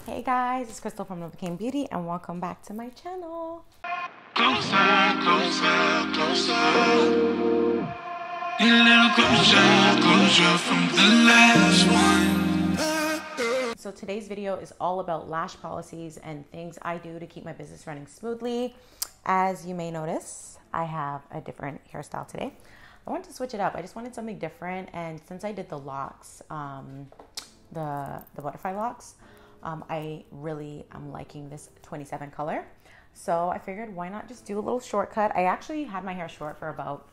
Hey guys, it's Krystal from Beauty and welcome back to my channel. Closer, closer, closer. Get a little closer, closer from the last one. So today's video is all about lash policies and things I do to keep my business running smoothly. As you may notice, I have a different hairstyle today. I wanted to switch it up. I just wanted something different, and since I did the locks, the butterfly locks, I really am liking this 27 color. So I figured why not just do a little shortcut. I actually had my hair short for about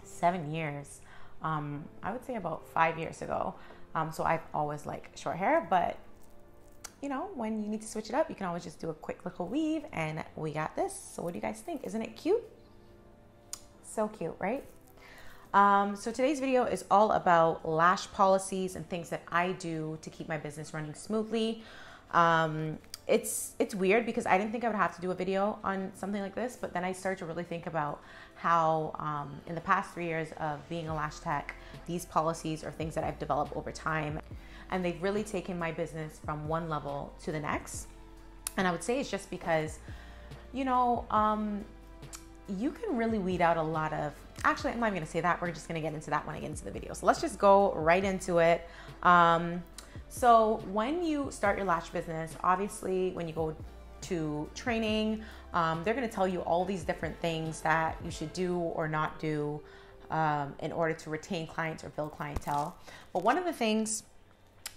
7 years. I would say about 5 years ago. So I've always liked short hair, but you know, when you need to switch it up, you can always just do a quick little weave, and we got this. So what do you guys think? Isn't it cute? So cute, right? So today's video is all about lash policies and things that I do to keep my business running smoothly. It's weird because I didn't think I would have to do a video on something like this, but then I started to really think about how in the past 3 years of being a lash tech, these policies are things that I've developed over time, and they've really taken my business from one level to the next. And I would say it's just because, you know, you can really weed out a lot of, actually, I'm not even gonna say that. We're just gonna get into that when I get into the video. So let's just go right into it. So when you start your lash business, obviously when you go to training, they're gonna tell you all these different things that you should do or not do in order to retain clients or build clientele. But one of the things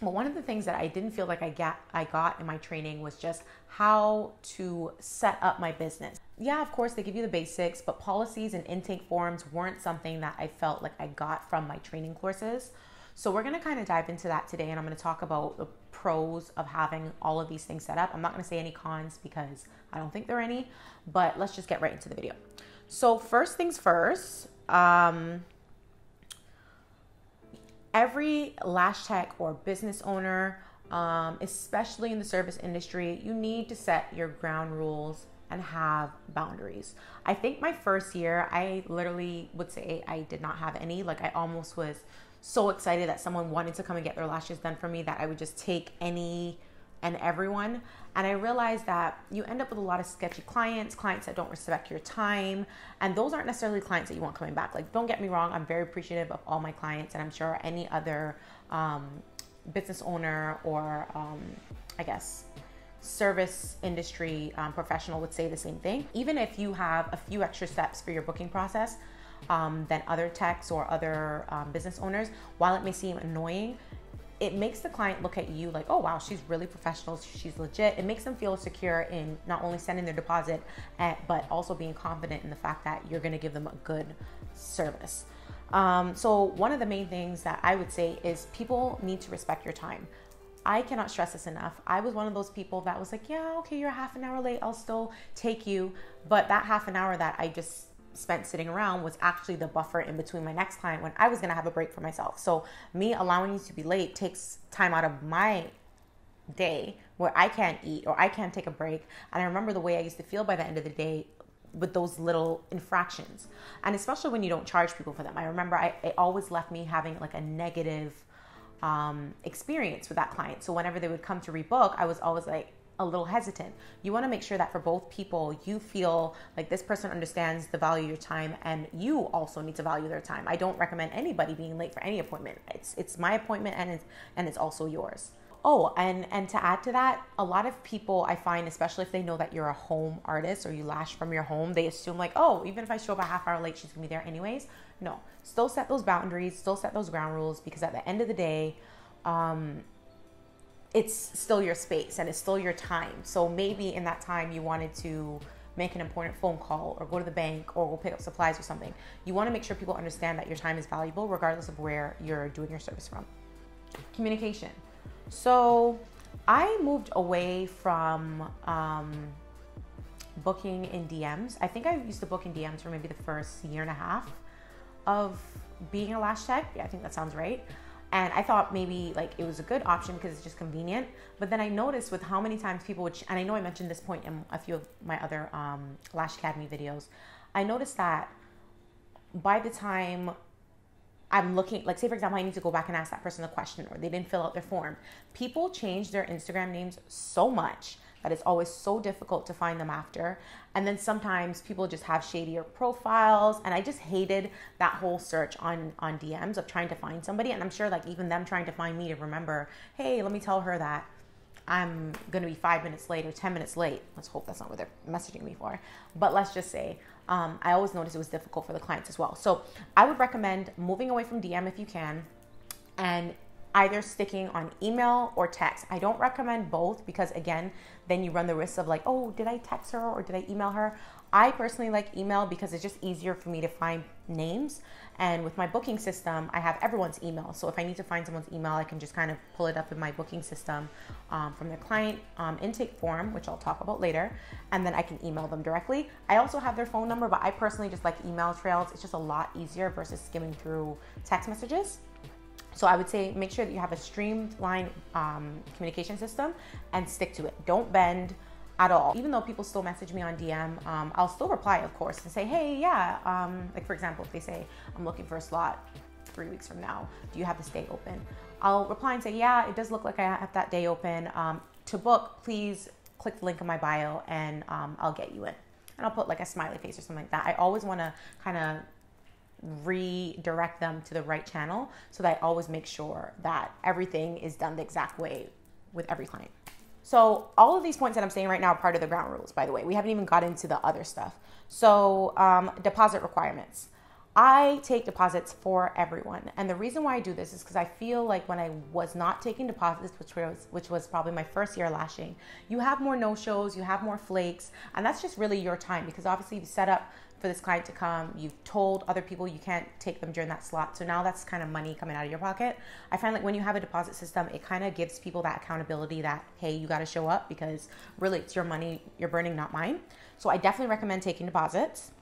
that I didn't feel like I got in my training was just how to set up my business. Yeah, of course, they give you the basics, but policies and intake forms weren't something that I felt like I got from my training courses. So we're gonna kind of dive into that today, and I'm gonna talk about the pros of having all of these things set up. I'm not gonna say any cons because I don't think there are any, but let's just get right into the video. So first things first, every lash tech or business owner, especially in the service industry, you need to set your ground rules and have boundaries. I think my first year, I literally would say I did not have any. Like, I almost was so excited that someone wanted to come and get their lashes done for me that I would just take any and everyone. And I realized that you end up with a lot of sketchy clients that don't respect your time. And those aren't necessarily clients that you want coming back. Like, don't get me wrong, I'm very appreciative of all my clients, and I'm sure any other business owner or I guess service industry professional would say the same thing. Even if you have a few extra steps for your booking process than other techs or other business owners, while it may seem annoying, it makes the client look at you like, oh wow, she's really professional, she's legit. It makes them feel secure in not only sending their deposit, but also being confident in the fact that you're gonna give them a good service. So one of the main things that I would say is people need to respect your time. I cannot stress this enough. I was one of those people that was like, yeah, okay, you're half an hour late, I'll still take you. But that half an hour that I just spent sitting around was actually the buffer in between my next client when I was gonna have a break for myself. So me allowing you to be late takes time out of my day where I can't eat or I can't take a break. And I remember the way I used to feel by the end of the day with those little infractions. And especially when you don't charge people for them. I remember it always left me having like a negative experience with that client. So whenever they would come to rebook, I was always like a little hesitant. You want to make sure that for both people, you feel like this person understands the value of your time, and you also need to value their time. I don't recommend anybody being late for any appointment. It's my appointment, and it's also yours. Oh, and to add to that, a lot of people I find, especially if they know that you're a home artist or you lash from your home, they assume like, oh, even if I show up a half hour late, she's gonna be there anyways. No, still set those boundaries, still set those ground rules, because at the end of the day, it's still your space and it's still your time. So maybe in that time you wanted to make an important phone call or go to the bank or go pick up supplies or something. You want to make sure people understand that your time is valuable regardless of where you're doing your service from. Communication. So I moved away from booking in DMs. I think I used to book in DMs for maybe the first year and a half of being a lash tech. Yeah, I think that sounds right. And I thought maybe like it was a good option because it's just convenient. But then I noticed with how many times people would, and I know I mentioned this point in a few of my other Lash Academy videos, I noticed that by the time I'm looking, like say for example, I need to go back and ask that person a question, or they didn't fill out their form. People change their Instagram names so much that it's always so difficult to find them after. And then sometimes people just have shadier profiles. And I just hated that whole search on DMs of trying to find somebody. And I'm sure like even them trying to find me to remember, hey, let me tell her that I'm going to be 5 minutes late or 10 minutes late. Let's hope that's not what they're messaging me for. But let's just say, I always noticed it was difficult for the clients as well. So I would recommend moving away from DM if you can, and either sticking on email or text. I don't recommend both because again, then you run the risk of like, oh, did I text her or did I email her? I personally like email because it's just easier for me to find names. And with my booking system, I have everyone's email. So if I need to find someone's email, I can just kind of pull it up in my booking system from their client intake form, which I'll talk about later. And then I can email them directly. I also have their phone number, but I personally just like email trails. It's just a lot easier versus skimming through text messages. So I would say make sure that you have a streamline communication system and stick to it. Don't bend at all. Even though people still message me on DM, I'll still reply, of course, and say, hey, yeah. Like for example, if they say, I'm looking for a slot 3 weeks from now, do you have this day open? I'll reply and say, yeah, it does look like I have that day open. To book, please click the link in my bio and I'll get you in. And I'll put like a smiley face or something like that. I always want to kind of redirect them to the right channel, so that I always make sure that everything is done the exact way with every client. So all of these points that I'm saying right now are part of the ground rules, by the way. We haven't even got into the other stuff. So deposit requirements. I take deposits for everyone. And the reason why I do this is because I feel like when I was not taking deposits, which was probably my first year lashing, you have more no-shows, you have more flakes, and that's just really your time, because obviously you set up for this client to come, you've told other people you can't take them during that slot. So now that's kind of money coming out of your pocket. I find like when you have a deposit system, it kind of gives people that accountability that, hey, you got to show up, because really it's your money you're burning, not mine. So I definitely recommend taking deposits.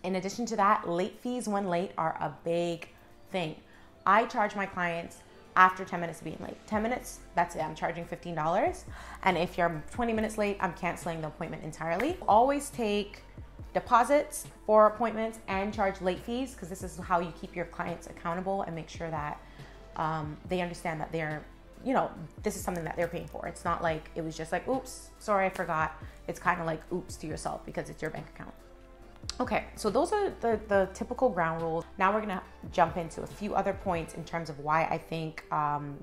In addition to that, late fees when late are a big thing. I charge my clients after 10 minutes of being late. 10 minutes, that's it. I'm charging $15. And if you're 20 minutes late, I'm canceling the appointment entirely. Always take deposits for appointments and charge late fees, because this is how you keep your clients accountable and make sure that they understand that they're, you know, this is something that they're paying for. It's not like it was just like, oops, sorry, I forgot. It's kind of like oops to yourself because it's your bank account. Okay, so those are the typical ground rules. Now we're gonna jump into a few other points in terms of why I think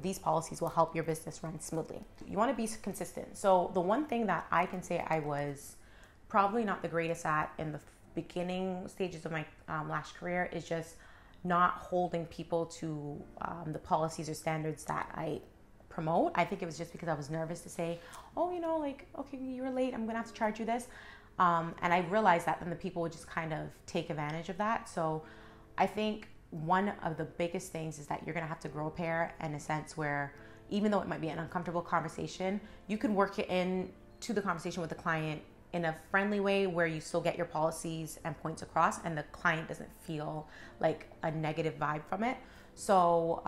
these policies will help your business run smoothly. You wanna be consistent. So the one thing that I can say I was probably not the greatest at in the beginning stages of my lash career is just not holding people to the policies or standards that I promote. I think it was just because I was nervous to say, oh, you know, like, okay, you're late, I'm gonna have to charge you this. And I realized that then the people would just kind of take advantage of that. So I think one of the biggest things is that you're gonna have to grow a pair in a sense where even though it might be an uncomfortable conversation, you can work it into the conversation with the client in a friendly way where you still get your policies and points across and the client doesn't feel like a negative vibe from it. So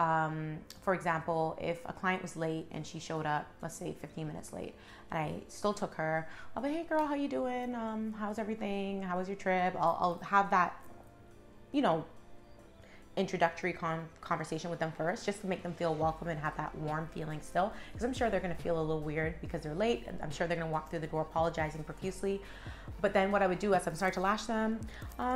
for example, if a client was late and she showed up, let's say 15 minutes late, and I still took her, I'll be, hey girl, how you doing? How's everything? How was your trip? I'll have that, you know, introductory conversation with them first, just to make them feel welcome and have that warm feeling still, because I'm sure they're going to feel a little weird because they're late, and I'm sure they're going to walk through the door apologizing profusely. But then what I would do as I'm starting to lash them,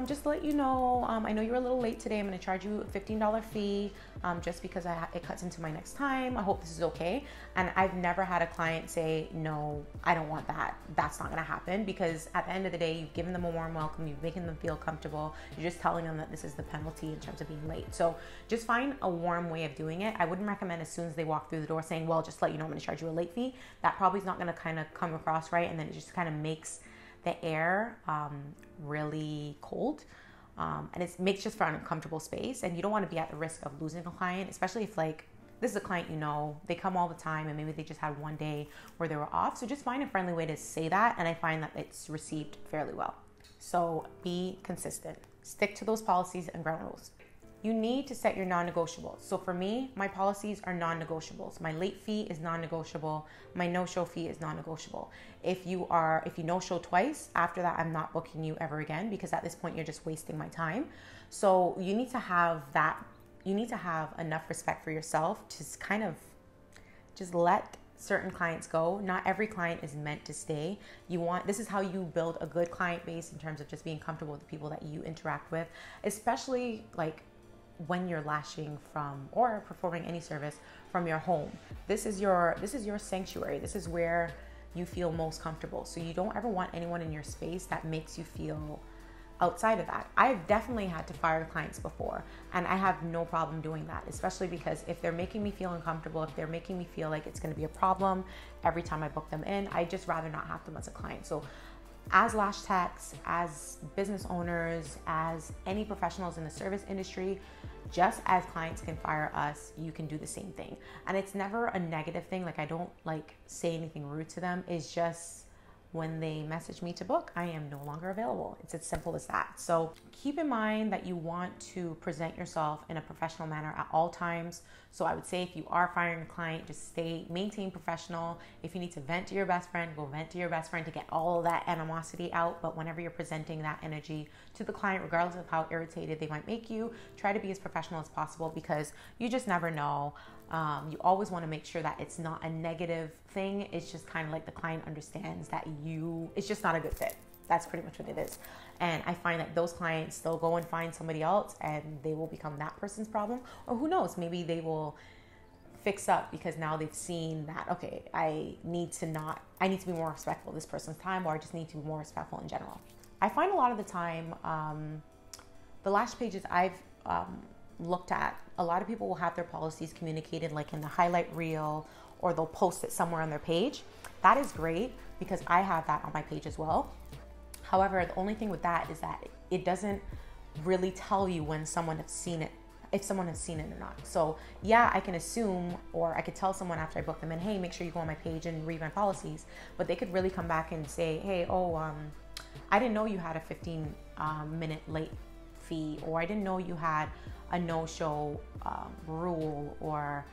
just to let you know, I know you're a little late today. I'm going to charge you a $15 fee just because it cuts into my next time. I hope this is okay. And I've never had a client say, no, I don't want that. That's not going to happen, because at the end of the day, you've given them a warm welcome. You've making them feel comfortable. You're just telling them that this is the penalty in terms of being late. So just find a warm way of doing it. I wouldn't recommend as soon as they walk through the door saying, well, just to let you know, I'm going to charge you a late fee. That probably is not going to kind of come across right. And then it just kind of makes the air really cold. And it makes just for an uncomfortable space. And you don't want to be at the risk of losing a client, especially if like this is a client, you know, they come all the time and maybe they just had one day where they were off. So just find a friendly way to say that. And I find that it's received fairly well. So be consistent. Stick to those policies and ground rules. You need to set your non-negotiables. So for me, my policies are non-negotiables. My late fee is non-negotiable. My no-show fee is non-negotiable. If you no-show twice, after that, I'm not booking you ever again, because at this point, you're just wasting my time. So you need to have that you need to have enough respect for yourself to kind of just let certain clients go. Not every client is meant to stay. This is how you build a good client base in terms of just being comfortable with the people that you interact with, especially like when you're lashing from or performing any service from your home. This is your sanctuary. This is where you feel most comfortable. So you don't ever want anyone in your space that makes you feel outside of that. I've definitely had to fire clients before, and I have no problem doing that, especially because if they're making me feel uncomfortable, if they're making me feel like it's going to be a problem every time I book them in, I just rather not have them as a client. So as lash techs, as business owners, as any professionals in the service industry, just as clients can fire us, you can do the same thing. And it's never a negative thing. Like, I don't like say anything rude to them. It's just when they message me to book, I am no longer available. It's as simple as that. So keep in mind that you want to present yourself in a professional manner at all times. So I would say if you are firing a client, just maintain professional. If you need to vent to your best friend, go vent to your best friend to get all of that animosity out. But whenever you're presenting that energy to the client, regardless of how irritated they might make you, try to be as professional as possible, because you just never know. You always want to make sure that it's not a negative thing. It's just kind of like the client understands that it's just not a good fit. That's pretty much what it is. And I find that those clients, they'll go and find somebody else and they will become that person's problem. Or who knows, maybe they will fix up because now they've seen that, okay, I need to be more respectful of this person's time, or I just need to be more respectful in general. I find a lot of the time, the lash pages I've looked at, a lot of people will have their policies communicated like in the highlight reel, or they'll post it somewhere on their page. That is great because I have that on my page as well. However, the only thing with that is that it doesn't really tell you when someone has seen it, if someone has seen it or not. So yeah, I can assume, or I could tell someone after I book them in, hey, make sure you go on my page and read my policies. But they could really come back and say, hey, I didn't know you had a 15-minute late fee, or I didn't know you had a no-show rule, or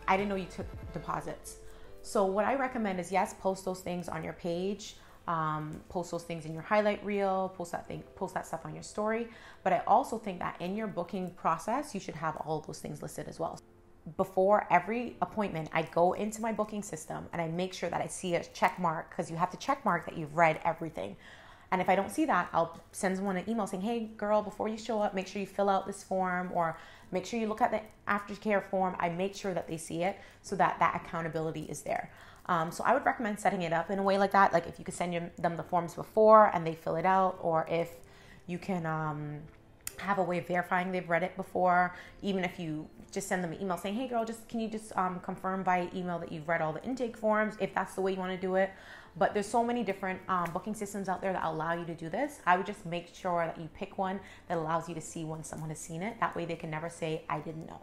I didn't know you took deposits. So what I recommend is, yes, post those things on your page, post those things in your highlight reel, post that stuff on your story. But I also think that in your booking process, you should have all of those things listed as well. Before every appointment, I go into my booking system and I make sure that I see a check mark, because you have to check mark that you've read everything. And if I don't see that, I'll send someone an email saying, hey girl, before you show up, make sure you fill out this form, or make sure you look at the aftercare form. I make sure that they see it so that that accountability is there. So I would recommend setting it up in a way like that. Like if you could send them the forms before and they fill it out, or if you can have a way of verifying they've read it before, even if you just send them an email saying, hey girl, can you confirm by email that you've read all the intake forms, if that's the way you want to do it. But there's so many different booking systems out there that allow you to do this. I would just make sure that you pick one that allows you to see when someone has seen it. That way they can never say, I didn't know.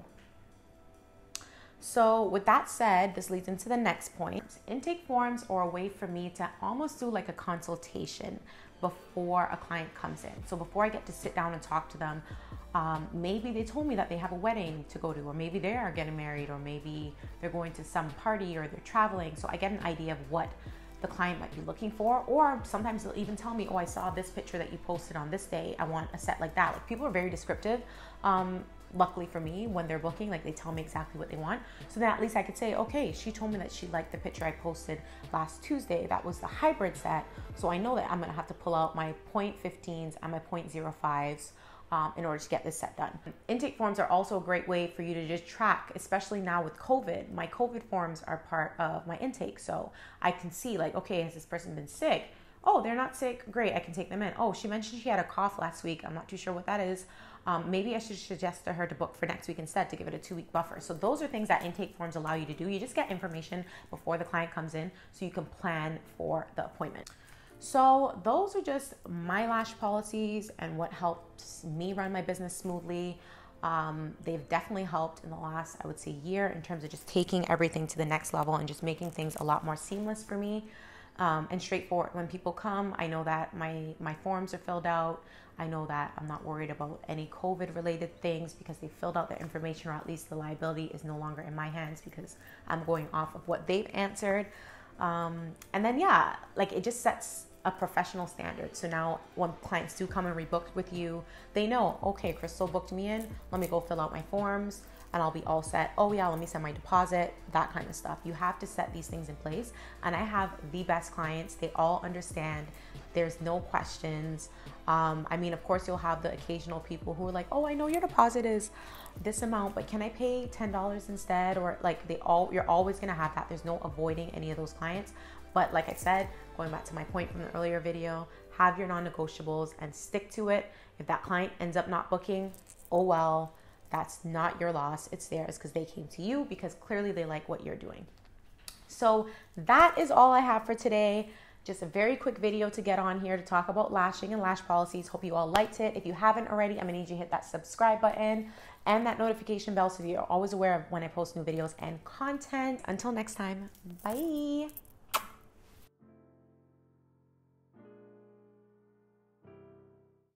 So with that said, this leads into the next point. Intake forms are a way for me to almost do like a consultation before a client comes in. So before I get to sit down and talk to them, maybe they told me that they have a wedding to go to, or maybe they are getting married, or maybe they're going to some party, or they're traveling. So I get an idea of what the client might be looking for. Or sometimes they'll even tell me, oh, I saw this picture that you posted on this day, I want a set like that. Like, people are very descriptive. Luckily for me, when they're booking, like, they tell me exactly what they want. So then at least I could say, okay, she told me that she liked the picture I posted last Tuesday. That was the hybrid set. So I know that I'm gonna have to pull out my 0.15s and my 0.05s in order to get this set done. Intake forms are also a great way for you to just track, especially now with COVID. My COVID forms are part of my intake. So I can see, like, okay, has this person been sick? Oh, they're not sick. Great, I can take them in. Oh, she mentioned she had a cough last week. I'm not too sure what that is. Maybe I should suggest to her to book for next week instead, to give it a 2-week buffer. So those are things that intake forms allow you to do. You just get information before the client comes in so you can plan for the appointment. So those are just my lash policies and what helps me run my business smoothly. They've definitely helped in the last, I would say, year, in terms of just taking everything to the next level and just making things a lot more seamless for me. And straightforward. When people come, I know that my forms are filled out. I know that I'm not worried about any COVID related things because they filled out the information, or at least the liability is no longer in my hands because I'm going off of what they've answered. And then, yeah, like, it just sets a professional standard. So now when clients do come and rebook with you, they know, okay, Krystal booked me in, let me go fill out my forms and I'll be all set. Oh yeah, let me send my deposit, that kind of stuff. You have to set these things in place. And I have the best clients. They all understand. There's no questions. I mean, of course, you'll have the occasional people who are like, oh, I know your deposit is this amount, but can I pay $10 instead? Or like you're always gonna have that. There's no avoiding any of those clients. But like I said, going back to my point from the earlier video, have your non-negotiables and stick to it. If that client ends up not booking, oh well, that's not your loss. It's theirs because they came to you because clearly they like what you're doing. So that is all I have for today. Just a very quick video to get on here to talk about lashing and lash policies. Hope you all liked it. If you haven't already, I'm gonna need you to hit that subscribe button and that notification bell so you're always aware of when I post new videos and content. Until next time, bye.